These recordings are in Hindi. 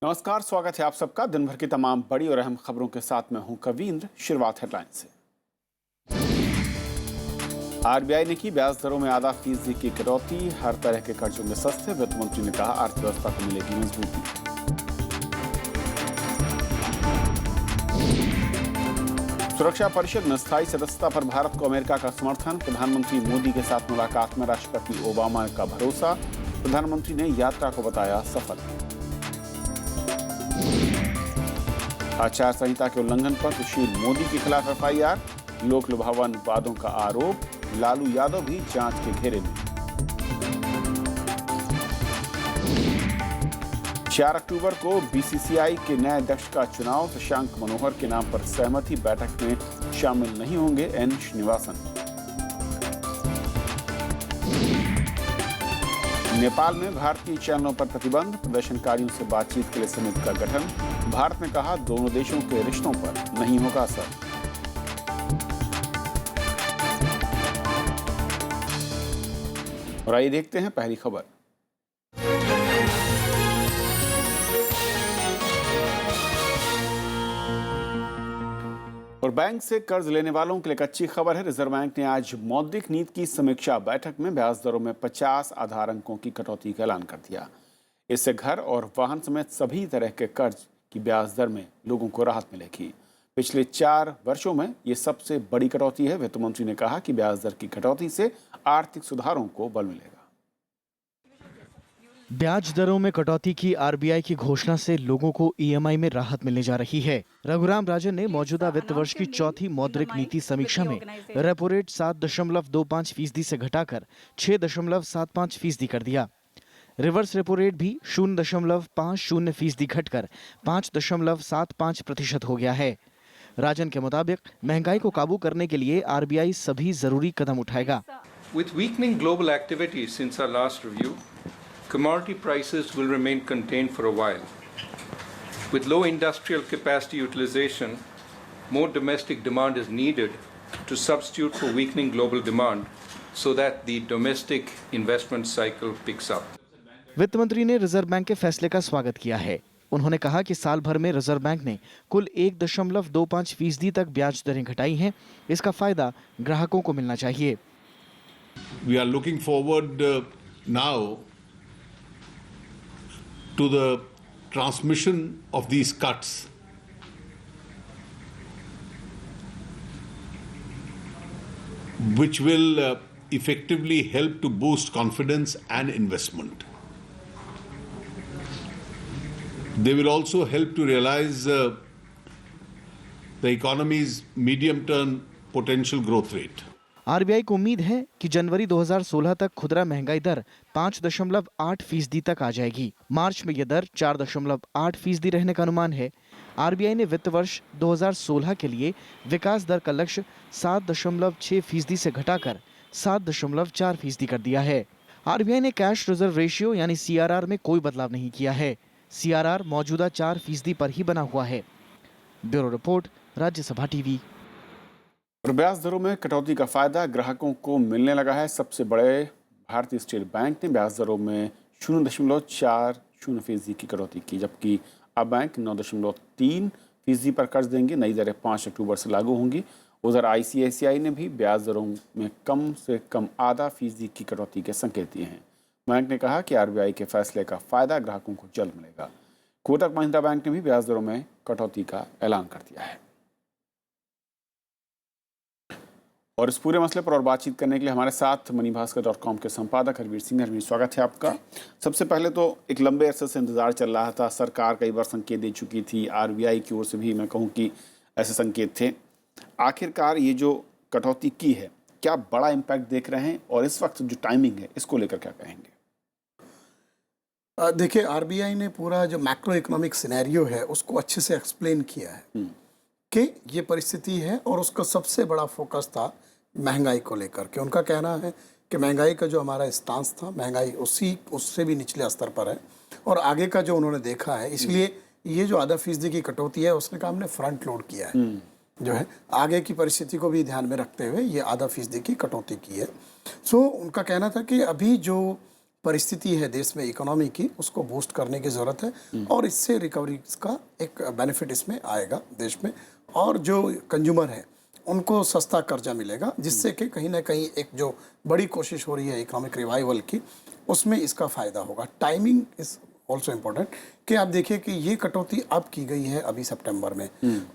नमस्कार, स्वागत है आप सबका दिन भर की तमाम बड़ी और अहम खबरों के साथ मैं हूं कवींद्र। शुरुआत हेडलाइन से। आरबीआई ने की ब्याज दरों में आधा फीसदी की कटौती, हर तरह के कर्जों में सस्ते। वित्त मंत्री ने कहा अर्थव्यवस्था को मिलेगी मजबूती। सुरक्षा परिषद में स्थायी सदस्यता पर भारत को अमेरिका का समर्थन, प्रधानमंत्री मोदी के साथ मुलाकात में राष्ट्रपति ओबामा का भरोसा, प्रधानमंत्री ने यात्रा को बताया सफल। आचार संहिता के उल्लंघन पर सुशील मोदी के खिलाफ एफआईआर, लोक लुभावन वादों का आरोप, लालू यादव भी जांच के घेरे में। 4 अक्टूबर को बीसीसीआई के नए अध्यक्ष का चुनाव, शशांक मनोहर के नाम पर सहमति, बैठक में शामिल नहीं होंगे एन श्रीनिवासन। नेपाल में भारतीय चैनलों पर प्रतिबंध, प्रदर्शनकारियों से बातचीत के लिए समिति का गठन, भारत ने कहा दोनों देशों के रिश्तों पर नहीं होगा असर। और आइए देखते हैं पहली खबर। और बैंक से कर्ज लेने वालों के लिए एक अच्छी खबर है। रिजर्व बैंक ने आज मौद्रिक नीति की समीक्षा बैठक में ब्याज दरों में 50 आधार अंकों की कटौती का ऐलान कर दिया। इससे घर और वाहन समेत सभी तरह के कर्ज की ब्याज दर में लोगों को राहत मिलेगी। पिछले 4 वर्षों में ये सबसे बड़ी कटौती है। वित्त मंत्री ने कहा कि ब्याज दर की कटौती से आर्थिक सुधारों को बल मिलेगा। ब्याज दरों में कटौती की आरबीआई की घोषणा से लोगों को ईएमआई में राहत मिलने जा रही है। रघुराम राजन ने मौजूदा वित्त वर्ष की चौथी मौद्रिक नीति समीक्षा में रेपो रेट 7.25% से घटाकर 6.75% कर दिया। रिवर्स रेपो रेट भी 0.50% घटकर 5.75% हो गया है। राजन के मुताबिक महंगाई को काबू करने के लिए आरबीआई सभी जरूरी कदम उठाएगा। With weakening global activity since our last review, commodity prices will remain contained for a while. With low industrial capacity utilization, more domestic demand is needed to substitute for weakening global demand so that the domestic investment cycle picks up. वित्त मंत्री ने रिजर्व बैंक के फैसले का स्वागत किया है। उन्होंने कहा कि साल भर में रिजर्व बैंक ने कुल 1.25% तक ब्याज दरें घटाई हैं। इसका फायदा ग्राहकों को मिलना चाहिए। We are looking forward now to the transmission of these cuts. Which will effectively help to boost confidence and investment. They will also help to realize the economy's medium-term potential growth rate. RBI को उम्मीद है कि जनवरी 2016 तक खुदरा महंगाई दर 5.8% तक आ जाएगी। मार्च में यह दर 4.8% रहने का अनुमान है। आरबीआई ने वित्त वर्ष 2016 के लिए विकास दर का लक्ष्य 7.6% से घटाकर 7.4% कर दिया है। आरबीआई ने कैश रिजर्व रेशियो यानी सीआरआर में कोई बदलाव नहीं किया है। सीआरआर मौजूदा 4% पर ही बना हुआ है। Bureau report, Rajya Sabha TV. और ब्याज दरों में कटौती का फायदा ग्राहकों को मिलने लगा है। सबसे बड़े भारतीय स्टेट बैंक ने ब्याज दरों में 0.40% की कटौती की, जबकि अब बैंक 9.3% पर कर्ज देंगे। नई दरें 5 अक्टूबर से लागू होंगी। उधर आईसीआईसीआई ने भी ब्याज दरों में कम से कम आधा फीसदी की कटौती के संकेत दिए हैं। बैंक ने कहा कि आरबीआई के फैसले का फायदा ग्राहकों को जल्द मिलेगा। कोटक महिंद्रा बैंक ने भी ब्याज दरों में कटौती का ऐलान कर दिया है। और इस पूरे मसले पर और बातचीत करने के लिए हमारे साथ moneybaskar.com के संपादक हरवीर सिंह। हरवीर, स्वागत है आपका। सबसे पहले तो एक लंबे अरसे से इंतजार चल रहा था। सरकार कई बार संकेत दे चुकी थी, आरबीआई की ओर से भी मैं कहूँ कि ऐसे संकेत थे। आखिरकार ये जो कटौती की है, क्या बड़ा इम्पैक्ट देख रहे हैं? और इस वक्त जो टाइमिंग है, इसको लेकर क्या कहेंगे? देखिए, आरबीआई ने पूरा जो मैक्रो इकोनॉमिक सिनेरियो है उसको अच्छे से एक्सप्लेन किया है कि ये परिस्थिति है, और उसका सबसे बड़ा फोकस था महंगाई को लेकर के। उनका कहना है कि महंगाई का जो हमारा स्टांस था, महंगाई उससे भी निचले स्तर पर है, और आगे का जो उन्होंने देखा है, इसलिए ये जो आधा फीसदी की कटौती है उसने कहा हमने फ्रंट लोड किया है, जो है आगे की परिस्थिति को भी ध्यान में रखते हुए ये आधा फीसदी की कटौती की है। सो उनका कहना था कि अभी जो परिस्थिति है देश में इकोनॉमी की, उसको बूस्ट करने की ज़रूरत है और इससे रिकवरी का एक बेनिफिट इसमें आएगा देश में। और जो कंज्यूमर है उनको सस्ता कर्जा मिलेगा, जिससे कि कहीं ना कहीं एक जो बड़ी कोशिश हो रही है इकोनॉमिक रिवाइवल की, उसमें इसका फ़ायदा होगा। टाइमिंग इज़ ऑल्सो इम्पोर्टेंट कि आप देखिए कि ये कटौती अब की गई है अभी सितंबर में,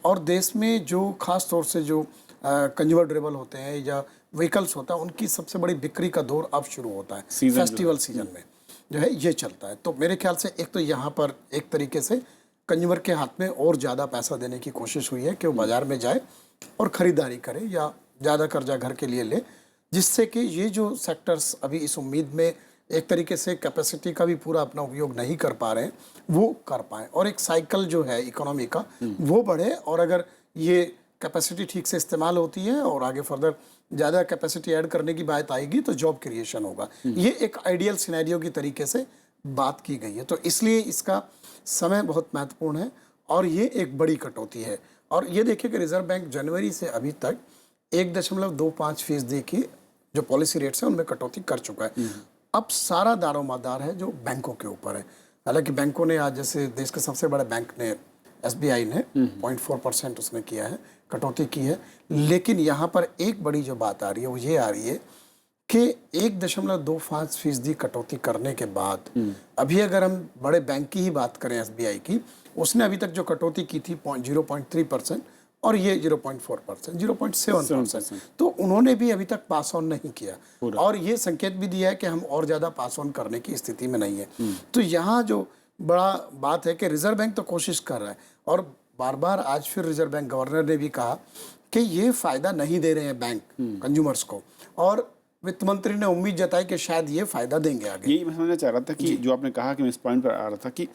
और देश में जो खास तौर से जो कंज्यूमर ड्यूरेबल होते हैं या व्हीकल्स होता है, उनकी सबसे बड़ी बिक्री का दौर अब शुरू होता है फेस्टिवल सीजन में जो है ये चलता है। तो मेरे ख्याल से एक तो यहाँ पर एक तरीके से कंज्यूमर के हाथ में और ज़्यादा पैसा देने की कोशिश हुई है कि वो बाज़ार में जाए और ख़रीदारी करे या ज़्यादा कर्जा घर के लिए ले, जिससे कि ये जो सेक्टर्स अभी इस उम्मीद में एक तरीके से कैपेसिटी का भी पूरा अपना उपयोग नहीं कर पा रहे हैं, वो कर पाएँ और एक साइकिल जो है इकोनॉमी का वो बढ़े। और अगर ये कैपेसिटी ठीक से इस्तेमाल होती है और आगे फर्दर ज़्यादा कैपेसिटी ऐड करने की बात आएगी तो जॉब क्रिएशन होगा। ये एक आइडियल सिनेरियो की तरीके से बात की गई है, तो इसलिए इसका समय बहुत महत्वपूर्ण है और ये एक बड़ी कटौती है। और ये देखिए कि रिजर्व बैंक जनवरी से अभी तक 1.25% की जो पॉलिसी रेट्स हैं उनमें कटौती कर चुका है। अब सारा दारोमदार है जो बैंकों के ऊपर है। हालांकि बैंकों ने आज, जैसे देश के सबसे बड़े बैंक ने SBI ने 0.4% उसने किया है, कटौती की है। लेकिन यहाँ पर एक बड़ी जो बात आ रही है वो ये आ रही है कि 1.25% कटौती करने के बाद अभी अगर हम बड़े बैंक की ही बात करें SBI की, उसने अभी तक जो कटौती की थी 0.3% और ये 0.4%, 0.7%, तो उन्होंने भी अभी तक पास ऑन नहीं किया और ये संकेत भी दिया है कि हम और ज़्यादा पास ऑन करने की स्थिति में नहीं है। तो यहाँ जो बड़ा बात है कि रिजर्व बैंक तो कोशिश कर रहा है और बार बार आज फिर रिजर्व बैंक गवर्नर ने भी कहा कि ये फ़ायदा नहीं दे रहे हैं बैंक कंज्यूमर्स को, और वित्त मंत्री ने उम्मीद जताई कि शायद ये फायदा देंगे आगे। यही मैं समझना चाह रहा था कि जो आपने कहा कि मैं इस पॉइंट पर आ रहा था कि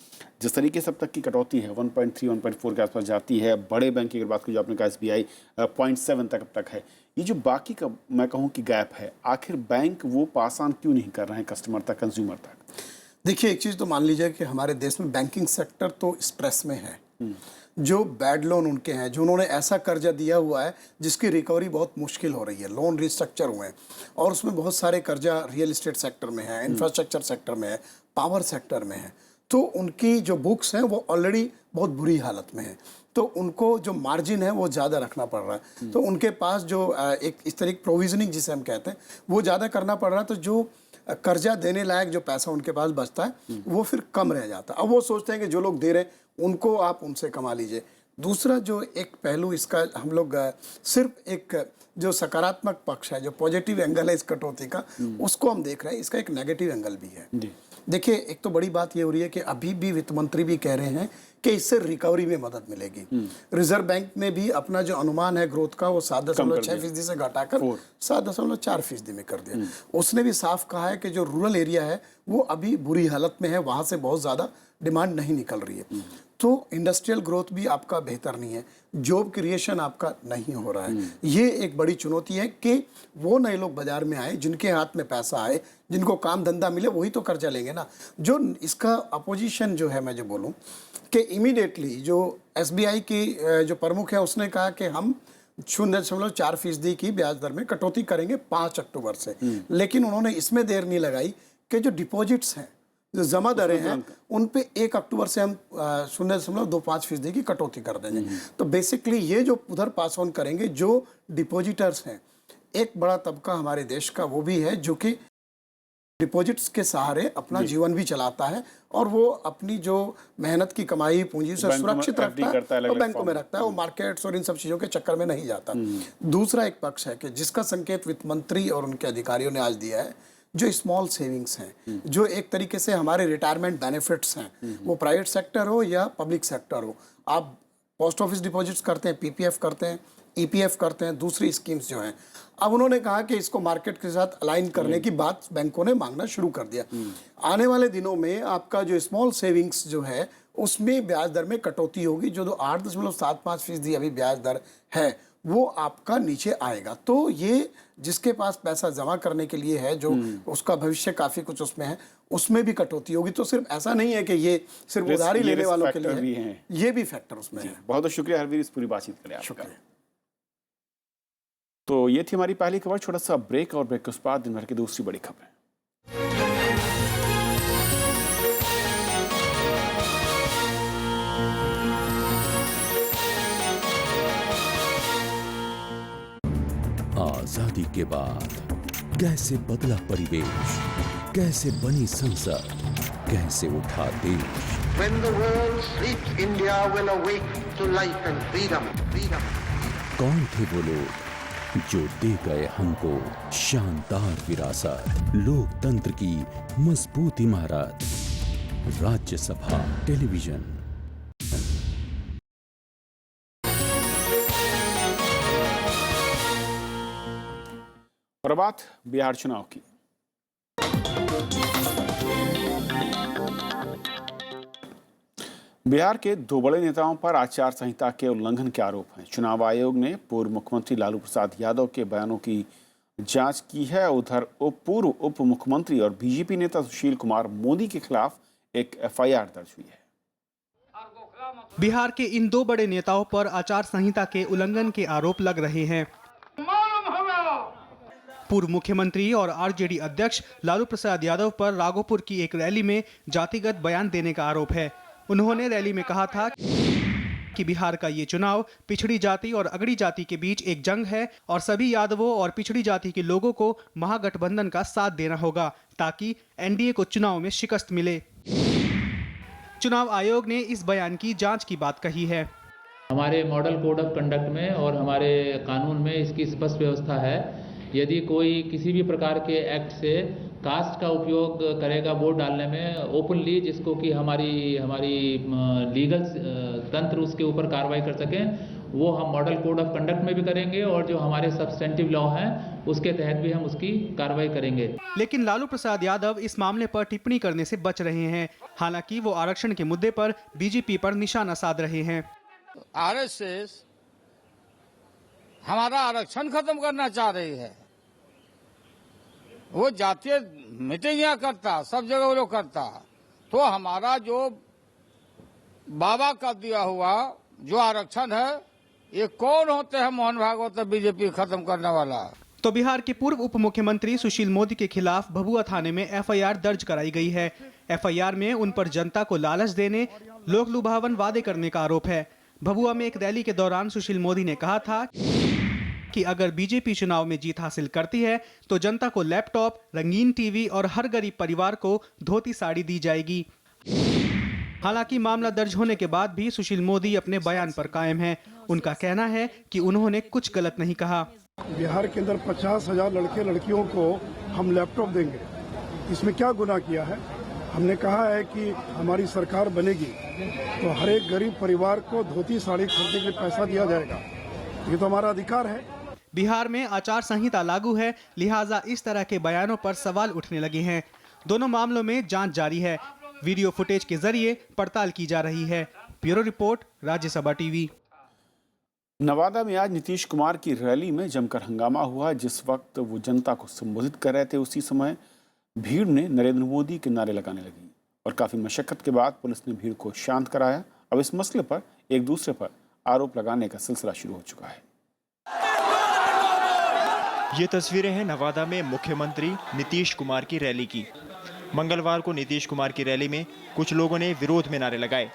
जिस तरीके से अब तक की कटौती है 1.3 1.4 के आसपास जाती है, बड़े बैंक की अगर बात की जो आपने कहा SBI 0.7 तक अब तक है, ये जो बाकी का मैं कहूँ कि गैप है, आखिर बैंक वो पास ऑन क्यों नहीं कर रहे हैं कस्टमर तक, कंज्यूमर तक? देखिए एक चीज़ तो मान लीजिए कि हमारे देश में बैंकिंग सेक्टर तो स्ट्रेस में है। जो बैड लोन उनके हैं, जो उन्होंने ऐसा कर्जा दिया हुआ है जिसकी रिकवरी बहुत मुश्किल हो रही है, लोन रिस्ट्रक्चर हुए हैं और उसमें बहुत सारे कर्जा रियल एस्टेट सेक्टर में है, इंफ्रास्ट्रक्चर सेक्टर में है, पावर सेक्टर में है, तो उनकी जो बुक्स हैं वो ऑलरेडी बहुत बुरी हालत में है। तो उनको जो मार्जिन है वो ज़्यादा रखना पड़ रहा है, तो उनके पास जो एक इस तरह की प्रोविजनिंग जिसे हम कहते हैं वो ज़्यादा करना पड़ रहा है। तो जो कर्जा देने लायक जो पैसा उनके पास बचता है वो फिर कम रह जाता है। अब वो सोचते हैं कि जो लोग दे रहे हैं उनको आप उनसे कमा लीजिए। दूसरा जो एक पहलू इसका हम लोग सिर्फ एक जो सकारात्मक पक्ष है, जो पॉजिटिव एंगल है इस कटौती का, उसको हम देख रहे हैं, इसका एक नेगेटिव एंगल भी है। देखिए एक तो बड़ी बात ये हो रही है कि अभी भी वित्त मंत्री भी कह रहे हैं कि इससे रिकवरी में मदद मिलेगी। रिजर्व बैंक ने भी अपना जो अनुमान है ग्रोथ का वो 7.6% से घटाकर 7.4% में कर दिया। उसने भी साफ कहा है कि जो रूरल एरिया है वो अभी बुरी हालत में है, वहाँ से बहुत ज़्यादा डिमांड नहीं निकल रही है। तो इंडस्ट्रियल ग्रोथ भी आपका बेहतर नहीं है, जॉब क्रिएशन आपका नहीं हो रहा है। ये एक बड़ी चुनौती है कि वो नए लोग बाजार में आए, जिनके हाथ में पैसा आए, जिनको काम धंधा मिले, वही तो कर्जा लेंगे ना। जो इसका अपोजिशन जो है, मैं जो बोलूँ कि इमीडिएटली जो SBI की जो प्रमुख है उसने कहा कि हम 0.4% की ब्याज दर में कटौती करेंगे 5 अक्टूबर से। लेकिन उन्होंने इसमें देर नहीं लगाई कि जो डिपॉजिट्स हैं, जो जमा दरें हैं, उन पे 1 अक्टूबर से हम 0.25% की कटौती कर देंगे। तो बेसिकली ये जो उधर पास ऑन करेंगे, जो डिपॉजिटर्स हैं, एक बड़ा तबका हमारे देश का वो भी है जो कि डिपॉजिट्स के सहारे अपना जीवन भी चलाता है और वो अपनी जो मेहनत की कमाई पूंजी से सुरक्षित रखता है और बैंकों में रखता है, वो मार्केट्स और इन सब चीज़ों के चक्कर में नहीं जाता। दूसरा एक पक्ष है कि जिसका संकेत वित्त मंत्री और उनके अधिकारियों ने आज दिया है, जो स्मॉल सेविंग्स हैं, जो एक तरीके से हमारे रिटायरमेंट बेनिफिट्स हैं, वो प्राइवेट सेक्टर हो या पब्लिक सेक्टर हो, आप पोस्ट ऑफिस डिपॉजिट्स करते हैं, PPF करते हैं, EPF करते हैं, दूसरी स्कीम्स जो हैं, अब उन्होंने कहा कि इसको मार्केट के साथ अलाइन करने की बात बैंकों ने मांगना शुरू कर दिया। आने वाले दिनों में आपका जो स्मॉल सेविंग्स जो है उसमें ब्याज दर में कटौती होगी, जो 8.75% अभी ब्याज दर है वो आपका नीचे आएगा। तो ये जिसके पास पैसा जमा करने के लिए है, जो उसका भविष्य काफ़ी कुछ उसमें है, उसमें भी कटौती होगी। तो सिर्फ ऐसा नहीं है कि ये सिर्फ उधारी लेने वालों के लिए है, ये भी फैक्टर उसमें है। बहुत बहुत शुक्रिया हरवीर इस पूरी बातचीत के लिए आपका। शुक्रिया। तो ये थी हमारी पहली खबर। छोटा सा ब्रेक और ब्रेक के बाद दिन भर की दूसरी बड़ी खबरें। आजादी के बाद कैसे बदला परिवेश, कैसे बनी संसद, कैसे उठा देश। When the world sleeps, India will awake to life and freedom. कौन थे वो लोग जो दे गए हमको शानदार विरासत, लोकतंत्र की मजबूत इमारत। राज्यसभा टेलीविजन। और बात बिहार चुनाव की। बिहार के दो बड़े नेताओं पर आचार संहिता के उल्लंघन के आरोप हैं। चुनाव आयोग ने पूर्व मुख्यमंत्री लालू प्रसाद यादव के बयानों की जांच की है। उधर पूर्व उप मुख्यमंत्री और बीजेपी नेता सुशील कुमार मोदी के खिलाफ एक एफआईआर दर्ज हुई है। बिहार के इन दो बड़े नेताओं पर आचार संहिता के उल्लंघन के आरोप लग रहे हैं। पूर्व मुख्यमंत्री और आरजेडी अध्यक्ष लालू प्रसाद यादव पर राघोपुर की एक रैली में जातिगत बयान देने का आरोप है। उन्होंने रैली में कहा था कि बिहार का ये चुनाव पिछड़ी जाति और अगड़ी जाति के बीच एक जंग है और सभी यादवों और पिछड़ी जाति के लोगों को महागठबंधन का साथ देना होगा ताकि एनडीए को चुनाव में शिकस्त मिले। चुनाव आयोग ने इस बयान की जांच की बात कही है। हमारे मॉडल कोड ऑफ कंडक्ट में और हमारे कानून में इसकी स्पष्ट व्यवस्था है। यदि कोई किसी भी प्रकार के एक्ट से कास्ट का उपयोग करेगा वोट डालने में ओपनली, जिसको कि हमारी लीगल तंत्र उसके ऊपर कार्रवाई कर सकें, वो हम मॉडल कोड ऑफ कंडक्ट में भी करेंगे और जो हमारे सब्सटेंटिव लॉ हैं उसके तहत भी हम उसकी कार्रवाई करेंगे। लेकिन लालू प्रसाद यादव इस मामले पर टिप्पणी करने से बच रहे हैं। हालांकि वो आरक्षण के मुद्दे पर बीजेपी पर निशाना साध रहे हैं। आरएसएस हमारा आरक्षण खत्म करना चाह रही है। वो जातीय मीटिंग करता, सब जगह वो लोग करता, तो हमारा जो बाबा का दिया हुआ जो आरक्षण है, ये कौन होते हैं मोहन भागवत बीजेपी खत्म करने वाला। तो बिहार के पूर्व उप मुख्यमंत्री सुशील मोदी के खिलाफ भभुआ थाने में एफआईआर दर्ज कराई गई है। एफआईआर में उन पर जनता को लालच देने, लोक लुभावन वादे करने का आरोप है। भभुआ में एक रैली के दौरान सुशील मोदी ने कहा था कि अगर बीजेपी चुनाव में जीत हासिल करती है तो जनता को लैपटॉप, रंगीन टीवी और हर गरीब परिवार को धोती साड़ी दी जाएगी। हालांकि मामला दर्ज होने के बाद भी सुशील मोदी अपने बयान पर कायम हैं। उनका कहना है कि उन्होंने कुछ गलत नहीं कहा। बिहार के अंदर 50,000 लड़के लड़कियों को हम लैपटॉप देंगे, इसमें क्या गुनाह किया है? हमने कहा है कि हमारी सरकार बनेगी तो हर एक गरीब परिवार को धोती साड़ी खरीदने के लिए पैसा दिया जाएगा। ये तो हमारा अधिकार है। बिहार में आचार संहिता लागू है, लिहाजा इस तरह के बयानों पर सवाल उठने लगे हैं। दोनों मामलों में जांच जारी है। वीडियो फुटेज के जरिए पड़ताल की जा रही है। Bureau report, Rajya Sabha TV. Nawada में आज नीतीश कुमार की रैली में जमकर हंगामा हुआ। जिस वक्त वो जनता को संबोधित कर रहे थे, उसी समय भीड़ ने नरेंद्र मोदी के नारे लगाने लगी और काफी मशक्कत के बाद पुलिस ने भीड़ को शांत कराया। अब इस मसले पर एक दूसरे पर आरोप लगाने का सिलसिला शुरू हो चुका है। ये तस्वीरें हैं नवादा में मुख्यमंत्री नीतीश कुमार की रैली की। मंगलवार को नीतीश कुमार की रैली में कुछ लोगों ने विरोध में नारे लगाए।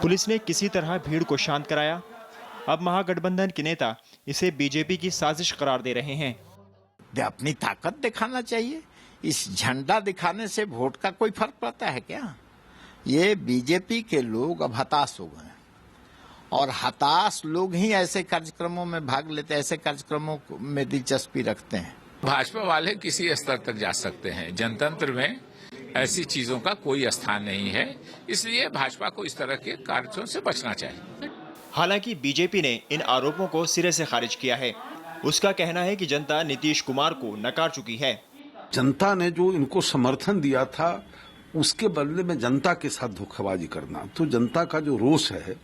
पुलिस ने किसी तरह भीड़ को शांत कराया। अब महागठबंधन के नेता इसे बीजेपी की साजिश करार दे रहे हैं। अपनी ताकत दिखाना चाहिए। इस झंडा दिखाने से वोट का कोई फर्क पड़ता है क्या? ये बीजेपी के लोग अब हताश हो गए और हताश लोग ही ऐसे कार्यक्रमों में भाग लेते, ऐसे कार्यक्रमों में दिलचस्पी रखते हैं। भाजपा वाले किसी स्तर तक जा सकते हैं। जनतंत्र में ऐसी चीजों का कोई स्थान नहीं है, इसलिए भाजपा को इस तरह के कार्यों से बचना चाहिए। हालांकि बीजेपी ने इन आरोपों को सिरे से खारिज किया है। उसका कहना है कि जनता नीतीश कुमार को नकार चुकी है। जनता ने जो इनको समर्थन दिया था उसके बदले में जनता के साथ धोखाबाजी करना, तो जनता का जो रोष है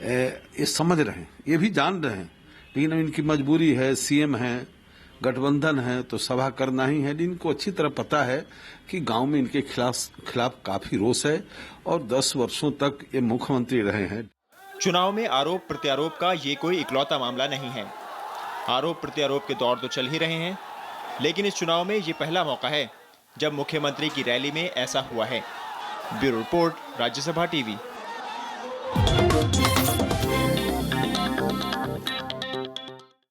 ये समझ रहे हैं, ये भी जान रहे हैं, लेकिन इनकी मजबूरी है। सीएम है, गठबंधन है, तो सभा करना ही है। इनको अच्छी तरह पता है कि गांव में इनके खिलाफ काफी रोष है और 10 वर्षों तक ये मुख्यमंत्री रहे हैं। चुनाव में आरोप प्रत्यारोप का ये कोई इकलौता मामला नहीं है। आरोप प्रत्यारोप के दौर तो चल ही रहे हैं, लेकिन इस चुनाव में ये पहला मौका है जब मुख्यमंत्री की रैली में ऐसा हुआ है। Bureau report, Rajya Sabha TV.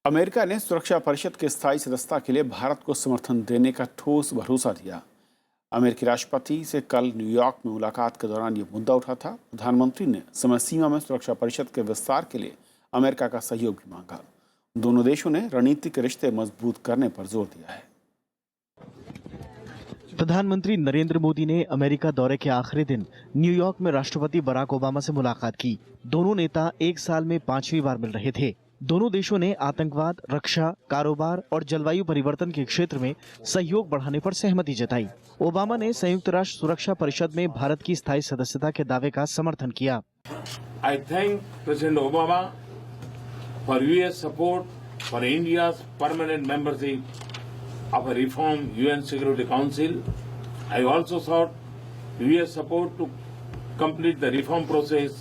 America ने सुरक्षा परिषद के स्थायी सदस्यता के लिए भारत को समर्थन देने का ठोस भरोसा दिया। अमेरिकी राष्ट्रपति से कल न्यूयॉर्क में मुलाकात के दौरान ये मुद्दा उठा था। प्रधानमंत्री ने समय सीमा में सुरक्षा परिषद के विस्तार के लिए अमेरिका का सहयोग भी मांगा। दोनों देशों ने रणनीतिक रिश्ते मजबूत करने पर जोर दिया है। प्रधानमंत्री नरेंद्र मोदी ने अमेरिका दौरे के आखिरी दिन न्यूयॉर्क में राष्ट्रपति बराक ओबामा से मुलाकात की। दोनों नेता एक साल में 5वीं बार मिल रहे थे। दोनों देशों ने आतंकवाद, रक्षा, कारोबार और जलवायु परिवर्तन के क्षेत्र में सहयोग बढ़ाने पर सहमति जताई। ओबामा ने संयुक्त राष्ट्र सुरक्षा परिषद में भारत की स्थायी सदस्यता के दावे का समर्थन किया। I thank President Obama for US support for India's permanent membership of a reformed UN Security Council. I also sought US support to complete the reform process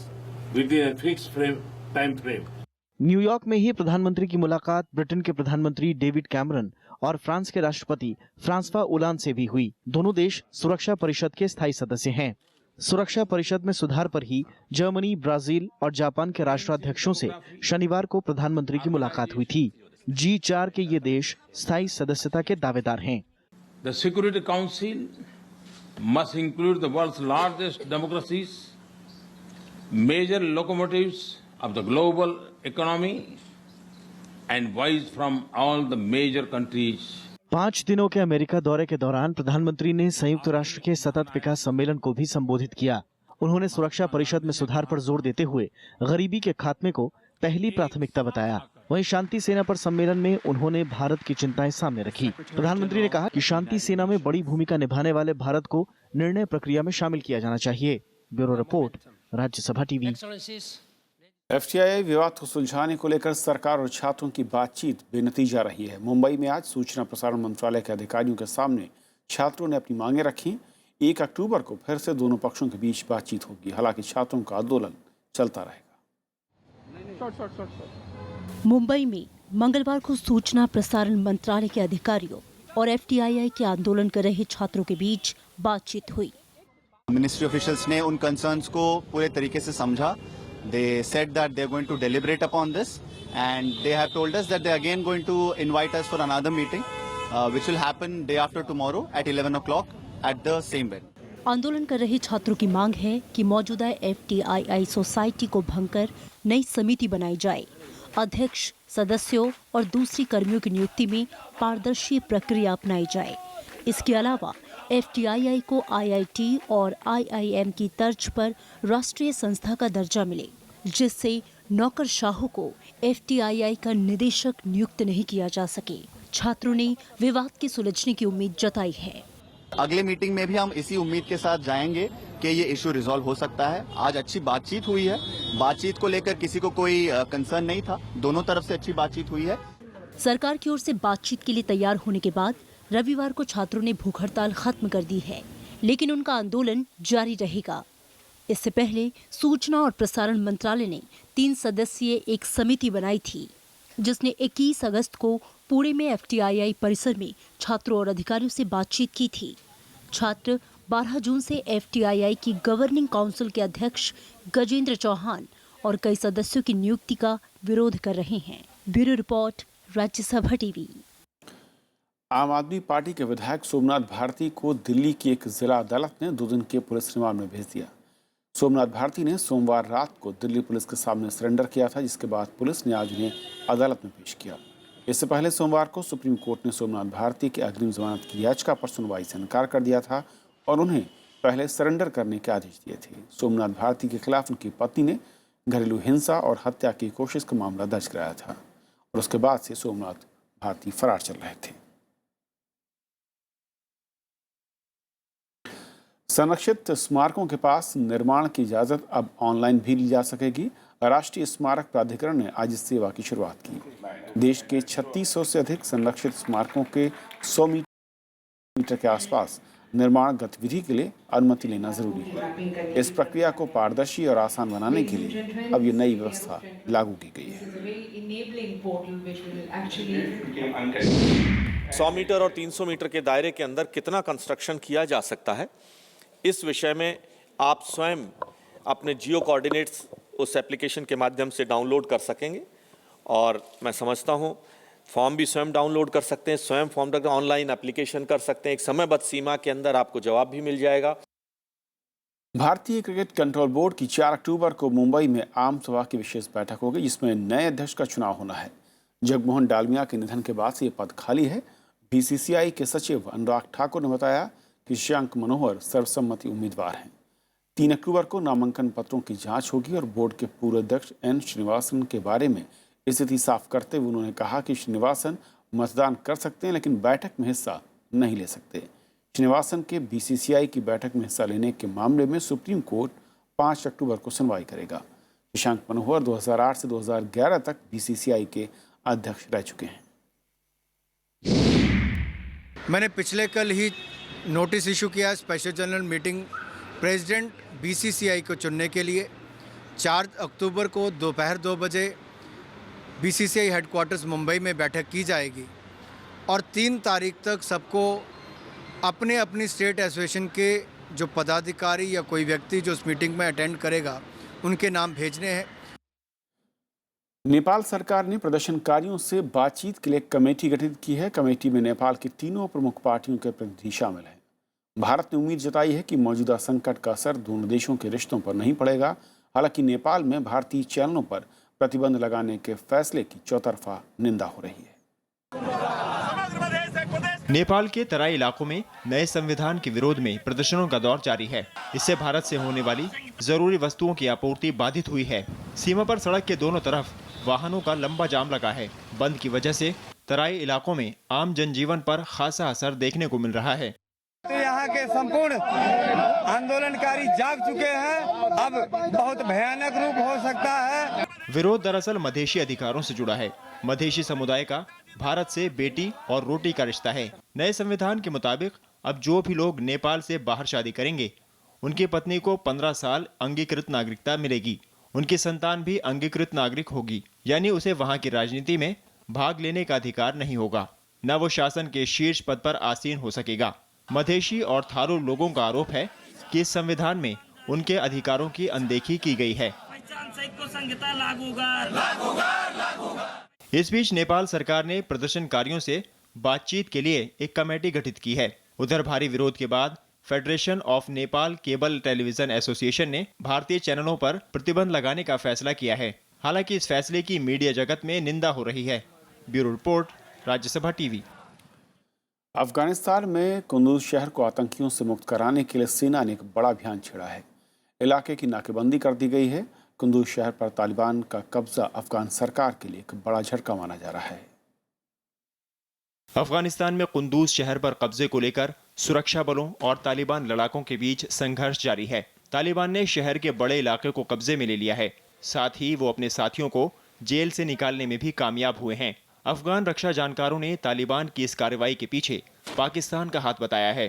within a fixed time frame. New York में ही प्रधानमंत्री की मुलाकात ब्रिटेन के प्रधानमंत्री डेविड कैमरन और फ्रांस के राष्ट्रपति फ्रांसवा ओलांद से भी हुई। दोनों देश सुरक्षा परिषद के स्थायी सदस्य हैं। सुरक्षा परिषद में सुधार पर ही जर्मनी, ब्राजील और जापान के राष्ट्राध्यक्षों से शनिवार को प्रधानमंत्री की मुलाकात हुई थी। G4 के ये देश स्थायी सदस्यता के दावेदार हैं। The Security Council must include the world's largest democracies, major locomotives of the global economy, and voice from all the major countries. 5 दिनों के अमेरिका दौरे के दौरान प्रधानमंत्री ने संयुक्त राष्ट्र के सतत विकास सम्मेलन को भी संबोधित किया। उन्होंने सुरक्षा परिषद में सुधार पर जोर देते हुए गरीबी के खात्मे को पहली प्राथमिकता बताया। वहीं शांति सेना पर सम्मेलन में उन्होंने भारत की चिंताएं सामने रखी। प्रधानमंत्री ने कहा कि शांति सेना में बड़ी भूमिका निभाने वाले भारत को निर्णय प्रक्रिया में शामिल किया जाना चाहिए। Bureau report, Rajya Sabha TV. FTII विवाद को सुलझाने को लेकर सरकार और छात्रों की बातचीत बेनतीजा रही है। मुंबई में आज सूचना प्रसारण मंत्रालय के अधिकारियों के सामने छात्रों ने अपनी मांगें रखी। 1 अक्टूबर को फिर से दोनों पक्षों के बीच बातचीत होगी। हालांकि छात्रों का आंदोलन चलता रहेगा। मुंबई में मंगलवार को सूचना प्रसारण मंत्रालय के अधिकारियों और FTII के आंदोलन कर रहे छात्रों के बीच बातचीत हुई। मिनिस्ट्री ऑफिशियल्स ने उन कंसर्न्स को पूरे तरीके से समझा। They said that they're going to deliberate upon this, and they have told us that they're again going to invite us for another meeting, which will happen day after tomorrow at 11 o'clock at the same venue. आंदोलन कर रहे छात्रों की मांग है कि मौजूदा FTII सोसाइटी को भंग कर नई समिति बनाई जाए। अध्यक्ष, सदस्यों और दूसरी कर्मियों की नियुक्ति में पारदर्शी प्रक्रिया अपनाई जाए। इसके अलावा FTII को IIT और IIM की तर्ज पर राष्ट्रीय संस्था का दर्जा मिले, जिससे नौकरशाहों को FTII का निदेशक नियुक्त नहीं किया जा सके। छात्रों ने विवाद के सुलझने की उम्मीद जताई है। अगले मीटिंग में भी हम इसी उम्मीद के साथ जाएंगे कि ये इशू रिजॉल्व हो सकता है। आज अच्छी बातचीत हुई है। बातचीत को लेकर किसी को कोई कंसर्न नहीं था। दोनों तरफ से अच्छी बातचीत हुई है। सरकार की ओर से बातचीत के लिए तैयार होने के बाद रविवार को छात्रों ने भूख हड़ताल खत्म कर दी है, लेकिन उनका आंदोलन जारी रहेगा। इससे पहले सूचना और प्रसारण मंत्रालय ने 3 सदस्यीय एक समिति बनाई थी, जिसने 21 अगस्त को पुणे में FTII परिसर में छात्रों और अधिकारियों से बातचीत की थी। छात्र 12 जून से FTII की गवर्निंग काउंसिल के अध्यक्ष गजेंद्र चौहान और कई सदस्यों की नियुक्ति का विरोध कर रहे हैं। Bureau report, Rajya Sabha TV. आम आदमी पार्टी के विधायक सोमनाथ भारती को दिल्ली की एक जिला अदालत ने 2 दिन के पुलिस रिमांड में भेज दिया। सोमनाथ भारती ने सोमवार रात को दिल्ली पुलिस के सामने सरेंडर किया था, जिसके बाद पुलिस ने आज उन्हें अदालत में पेश किया। इससे पहले सोमवार को सुप्रीम कोर्ट ने सोमनाथ भारती के अग्रिम जमानत की याचिका पर सुनवाई से इनकार कर दिया था और उन्हें पहले सरेंडर करने के आदेश दिए थे। सोमनाथ भारती के खिलाफ उनकी पत्नी ने घरेलू हिंसा और हत्या की कोशिश का मामला दर्ज कराया था और उसके बाद से सोमनाथ भारती फरार चल रहे थे। संरक्षित स्मारकों के पास निर्माण की इजाज़त अब ऑनलाइन भी ली जा सकेगी। राष्ट्रीय स्मारक प्राधिकरण ने आज इस सेवा की शुरुआत की। देश के 3600 से अधिक संरक्षित स्मारकों के 100 मीटर के आसपास निर्माण गतिविधि के लिए अनुमति लेना जरूरी है। इस प्रक्रिया को पारदर्शी और आसान बनाने के लिए अब ये नई व्यवस्था लागू की गई है। 100 मीटर और 300 मीटर के दायरे के अंदर कितना कंस्ट्रक्शन किया जा सकता है, इस विषय में आप स्वयं अपने जियो कोऑर्डिनेट्स उस एप्लीकेशन के माध्यम से डाउनलोड कर सकेंगे। और मैं समझता हूं फॉर्म भी स्वयं डाउनलोड कर सकते हैं, स्वयं फॉर्म ऑनलाइन एप्लीकेशन कर सकते हैं। एक समयबद्ध सीमा के अंदर आपको जवाब भी मिल जाएगा। भारतीय क्रिकेट कंट्रोल बोर्ड की 4 अक्टूबर को मुंबई में आम सभा की विशेष बैठक होगी, जिसमें नए अध्यक्ष का चुनाव होना है। जगमोहन डालमिया के निधन के बाद से ये पद खाली है। बीसीसीआई के सचिव अनुराग ठाकुर ने बताया कि शशांक मनोहर सर्वसम्मति उम्मीदवार हैं। 3 अक्टूबर को नामांकन पत्रों की जांच होगी और बोर्ड के पूर्व अध्यक्ष एन श्रीनिवासन के बारे में स्थिति साफ करते हुए उन्होंने कहा कि श्रीनिवासन मतदान कर सकते हैं, लेकिन बैठक में हिस्सा नहीं ले सकते। श्रीनिवासन के बीसीसीआई की बैठक में हिस्सा लेने के मामले में सुप्रीम कोर्ट 5 अक्टूबर को सुनवाई करेगा। शशांक मनोहर 2008 से 2011 तक बीसीसीआई के अध्यक्ष रह चुके हैं। मैंने पिछले कल ही नोटिस इशू किया special general meeting president BCCI को चुनने के लिए। 4 अक्टूबर को दोपहर 2 बजे बीसीसीआई हेडक्वार्टर्स मुंबई में बैठक की जाएगी और 3 तारीख तक सबको अपने अपनी स्टेट एसोसिएशन के जो पदाधिकारी या कोई व्यक्ति जो उस मीटिंग में अटेंड करेगा उनके नाम भेजने हैं। नेपाल सरकार ने प्रदर्शनकारियों से बातचीत के लिए कमेटी गठित की है। कमेटी में नेपाल की तीनों प्रमुख पार्टियों के प्रतिनिधि शामिल हैं। भारत ने उम्मीद जताई है कि मौजूदा संकट का असर दोनों देशों के रिश्तों पर नहीं पड़ेगा। हालांकि नेपाल में भारतीय चैनलों पर प्रतिबंध लगाने के फैसले की चौतरफा निंदा हो रही है। नेपाल के तराई इलाकों में नए संविधान के विरोध में प्रदर्शनों का दौर जारी है। इससे भारत से होने वाली जरूरी वस्तुओं की आपूर्ति बाधित हुई है। सीमा पर सड़क के दोनों तरफ वाहनों का लंबा जाम लगा है। बंद की वजह से तराई इलाकों में आम जनजीवन पर खासा असर देखने को मिल रहा है। तो यहाँ के संपूर्ण आंदोलनकारी जाग चुके हैं, अब बहुत भयानक रूप हो सकता है। विरोध दरअसल मधेशी अधिकारों से जुड़ा है। मधेशी समुदाय का भारत से बेटी और रोटी का रिश्ता है। नए संविधान के मुताबिक अब जो भी लोग नेपाल से बाहर शादी करेंगे उनकी पत्नी को 15 साल अंगीकृत नागरिकता मिलेगी। उनकी संतान भी अंगीकृत नागरिक होगी, यानी उसे वहां की राजनीति में भाग लेने का अधिकार नहीं होगा, न वो शासन के शीर्ष पद पर आसीन हो सकेगा। मधेशी और थारू लोगों का आरोप है कि इस संविधान में उनके अधिकारों की अनदेखी की गई है। इस बीच नेपाल सरकार ने प्रदर्शनकारियों से बातचीत के लिए एक कमेटी गठित की है। उधर भारी विरोध के बाद federation of Nepal cable television association ने भारतीय चैनलों पर प्रतिबंध लगाने का फैसला किया है। हालांकि इस फैसले की मीडिया जगत में निंदा हो रही है। Bureau report, Rajya Sabha TV. Afghanistan में कुंदूज शहर को आतंकियों से मुक्त कराने के लिए सेना ने एक बड़ा अभियान छेड़ा है। इलाके की नाकेबंदी कर दी गई है। कुंदूज शहर पर तालिबान का कब्जा अफगान सरकार के लिए एक बड़ा झटका माना जा रहा है। अफगानिस्तान में कुंदूज शहर पर कब्जे को लेकर सुरक्षा बलों और तालिबान लड़ाकों के बीच संघर्ष जारी है। तालिबान ने शहर के बड़े इलाके को कब्जे में ले लिया है। साथ ही वो अपने साथियों को जेल से निकालने में भी कामयाब हुए हैं। अफगान रक्षा जानकारों ने तालिबान की इस कार्रवाई के पीछे पाकिस्तान का हाथ बताया है।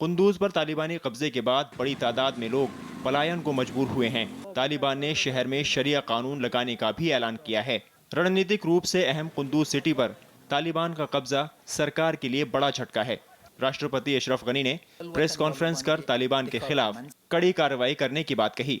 कुंदूज पर तालिबानी कब्जे के बाद बड़ी तादाद में लोग पलायन को मजबूर हुए हैं। तालिबान ने शहर में शरिया कानून लगाने का भी ऐलान किया है। रणनीतिक रूप से अहम कुंदूज सिटी पर तालिबान का कब्जा सरकार के लिए बड़ा झटका है। राष्ट्रपति अशरफ गनी ने प्रेस कॉन्फ्रेंस कर तालिबान के खिलाफ कड़ी कार्रवाई करने की बात कही।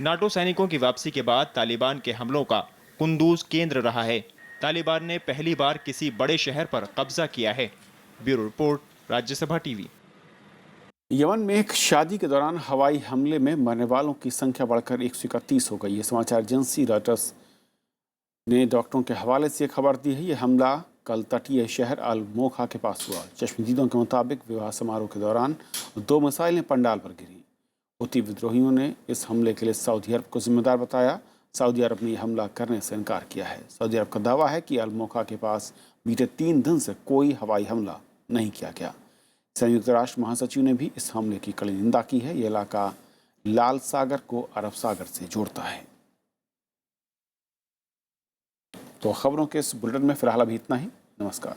नाटो सैनिकों की वापसी के बाद तालिबान के हमलों का कुंदूज केंद्र रहा है। तालिबान ने पहली बार किसी बड़े शहर पर कब्जा किया है। Bureau report, Rajya Sabha TV. Yemen में एक शादी के दौरान हवाई हमले में मरने वालों की संख्या बढ़कर 131 हो गई है। समाचार एजेंसी रॉयटर्स ने डॉक्टरों के हवाले से खबर दी है। यह हमला कल तटीय शहर अल मोखा के पास हुआ। चश्मदीदों के मुताबिक विवाह समारोह के दौरान 2 मिसाइलें पंडाल पर गिरी। हुती विद्रोहियों ने इस हमले के लिए सऊदी अरब को जिम्मेदार बताया। सऊदी अरब ने हमला करने से इनकार किया है। सऊदी अरब का दावा है कि अल मोखा के पास बीते 3 दिन से कोई हवाई हमला नहीं किया गया। संयुक्त राष्ट्र महासचिव ने भी इस हमले की कड़ी निंदा की है। यह इलाका लाल सागर को अरब सागर से जोड़ता है। तो खबरों के इस बुलेटिन में फिलहाल अभी इतना ही। नमस्कार।